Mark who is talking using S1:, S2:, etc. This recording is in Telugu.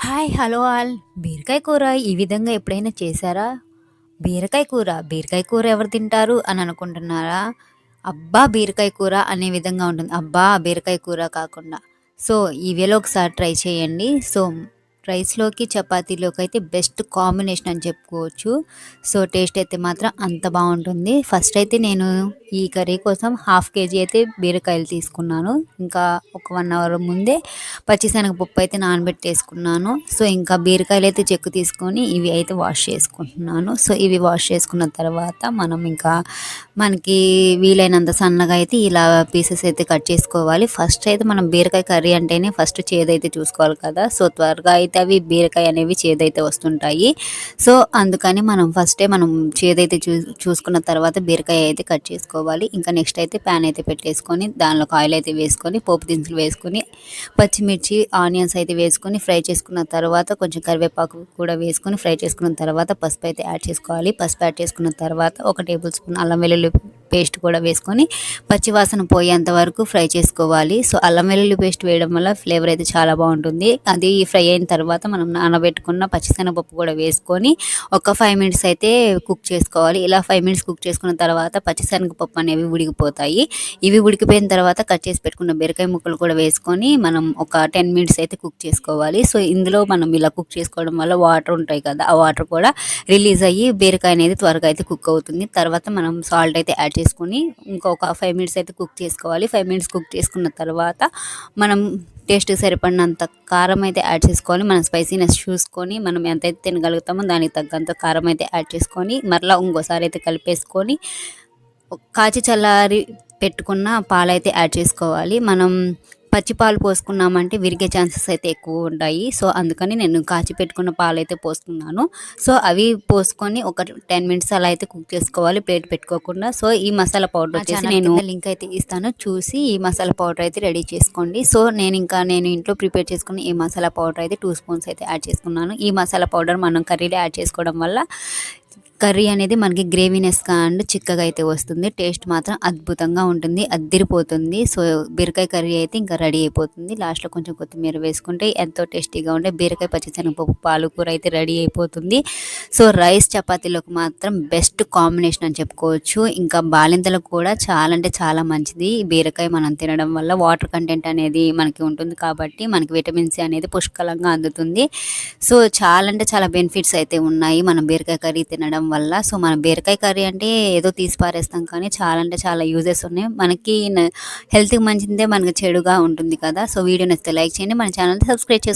S1: హాయ్! Hello all. బీరకాయ కూర ఈ విధంగా ఎప్పుడైనా చేశారా? బీరకాయ కూర ఎవరు తింటారు అని అనుకుంటున్నారా? అబ్బా! బీరకాయ కూర అనే విధంగా ఉంటుంది. అబ్బా! బీరకాయ కూర కాకుండా. సో, ఈ వేలో ఒకసారి ట్రై చేయండి. సో, రైస్‌లోకి, చపాతీలోకి అయితే బెస్ట్ కాంబినేషన్ అని చెప్పుకోవచ్చు. సో, టేస్ట్ అయితే మాత్రం అంత బావుంటుంది. ఫస్ట్ అయితే నేను ఈ కర్రీ కోసం హాఫ్ కేజీ అయితే బీరకాయలు తీసుకున్నాను. ఇంకా ఒక 1 అవర్ ముందే పచ్చిశనగపప్పు అయితే నానబెట్టేసుకున్నాను. సో, ఇంకా బీరకాయలు అయితే చెక్కు తీసుకొని ఇవి అయితే వాష్ చేసుకుంటున్నాను. సో, ఇవి వాష్ చేసుకున్న తర్వాత మనం ఇంకా మనకి వీలైనంత సన్నగా అయితే ఇలా పీసెస్ అయితే కట్ చేసుకోవాలి. ఫస్ట్ అయితే మనం బీరకాయ కర్రీ అంటేనే ఫస్ట్ చేదైతే చూసుకోవాలి కదా! సో, త్వరగా అయితే అవి బీరకాయ అనేవి చేదైతే వస్తుంటాయి. సో, అందుకని మనం చేదైతే చూసుకున్న తర్వాత బీరకాయ అయితే కట్ చేసుకోవాలి. ఇంకా నెక్స్ట్ అయితే ప్యాన్ అయితే పెట్టేసుకొని దానిలోకి ఆయిల్ అయితే వేసుకొని పోపు దినుసులు వేసుకొని పచ్చిమిర్చి, ఆనియన్స్ అయితే వేసుకొని ఫ్రై చేసుకున్న తర్వాత కొంచెం కరివేపాకు కూడా వేసుకొని ఫ్రై చేసుకున్న తర్వాత పసుపు అయితే యాడ్ చేసుకోవాలి. పసుపు యాడ్ చేసుకున్న తర్వాత ఒక టేబుల్ స్పూన్ అల్లం వెల్లుల్లి పేస్ట్ కూడా వేసుకొని పచ్చివాసన పోయేంత వరకు ఫ్రై చేసుకోవాలి. సో, అల్లం వెల్లుల్లి పేస్ట్ వేయడం వల్ల ఫ్లేవర్ అయితే చాలా బాగుంటుంది. అది ఫ్రై అయిన తర్వాత మనం నానబెట్టుకున్న పచ్చిశనగపప్పు కూడా వేసుకొని ఒక 5 మినిట్స్ అయితే కుక్ చేసుకోవాలి. ఇలా 5 మినిట్స్ కుక్ చేసుకున్న తర్వాత పచ్చిశనగపప్పు అనేవి ఉడికిపోతాయి. ఇవి ఉడికిపోయిన తర్వాత కట్ చేసి పెట్టుకున్న బీరకాయ ముక్కలు కూడా వేసుకొని మనం ఒక 10 మినిట్స్ అయితే కుక్ చేసుకోవాలి. సో, ఇందులో మనం ఇలా కుక్ చేసుకోవడం వల్ల వాటర్ ఉంటాయి కదా! ఆ వాటర్ కూడా రిలీజ్ అయ్యి బీరకాయ అనేది త్వరగా అయితే కుక్ అవుతుంది. తర్వాత మనం సాల్ట్ అయితే యాడ్ చేసుకొని ఇంకొక 5 మినిట్స్ అయితే కుక్ చేసుకోవాలి. 5 మినిట్స్ కుక్ చేసుకున్న తర్వాత మనం టేస్ట్‌కి సరిపడినంత కారం అయితే యాడ్ చేసుకోవాలి. మనం స్పైసీనెస్ చూసుకొని మనం ఎంతైతే తినగలుగుతామో దానికి తగ్గంత కారం అయితే యాడ్ చేసుకొని మరలా ఇంకోసారి అయితే కలిపేసుకొని కాచి చల్లారి పెట్టుకున్న పాలైతే యాడ్ చేసుకోవాలి. మనం పచ్చి పాలు పోసుకున్నామంటే విరిగే ఛాన్సెస్ అయితే ఎక్కువ ఉంటాయి. సో, అందుకని నేను కాచి పెట్టుకున్న పాలైతే పోసుకున్నాను. సో, అవి పోసుకొని ఒక 10 మినిట్స్ అలా అయితే కుక్ చేసుకోవాలి ప్లేట్ పెట్టుకోకుండా. సో, ఈ మసాలా పౌడర్ వచ్చేసి నేను లింక్ అయితే ఇస్తాను. చూసి ఈ మసాలా పౌడర్ అయితే రెడీ చేసుకోండి. సో, నేను ఇంట్లో ప్రిపేర్ చేసుకున్న ఈ మసాలా పౌడర్ అయితే 2 స్పూన్స్ అయితే యాడ్ చేసుకున్నాను. ఈ మసాలా పౌడర్ మనం కర్రీలో యాడ్ చేసుకోవడం వల్ల కర్రీ అనేది మనకి గ్రేవీనెస్‌గా అండ్ చిక్కగా అయితే వస్తుంది. టేస్ట్ మాత్రం అద్భుతంగా ఉంటుంది. అద్దిరిపోతుంది. సో, బీరకాయ కర్రీ అయితే ఇంకా రెడీ అయిపోతుంది. లాస్ట్‌లో కొంచెం కొత్తిమీర వేసుకుంటే ఎంతో టేస్టీగా ఉండే బీరకాయ పచ్చిశనగపప్పు పాలకూర అయితే రెడీ అయిపోతుంది. సో, రైస్ చపాతీలోకి మాత్రం బెస్ట్ కాంబినేషన్ అని చెప్పుకోవచ్చు. ఇంకా బాలింతలకు కూడా చాలా అంటే చాలా మంచిది. ఈ బీరకాయ మనం తినడం వల్ల వాటర్ కంటెంట్ అనేది మనకి ఉంటుంది కాబట్టి మనకి విటమిన్ సి అనేది పుష్కలంగా అందుతుంది. సో, చాలా అంటే చాలా బెనిఫిట్స్ అయితే ఉన్నాయి మనం బీరకాయ కర్రీ తినడం వల్ల. సో, మన బీరకాయ కర్రీ అంటే ఏదో తీసి పారేస్తాం కానీ చాలా అంటే చాలా యూజెస్ ఉన్నాయి. మనకి హెల్త్‌కి మంచిదే మనకి చెడుగా ఉంటుంది కదా! సో, వీడియో నచ్చితే లైక్ చేయండి. మన ఛానల్‌ని సబ్స్క్రైబ్ చేసుకోండి.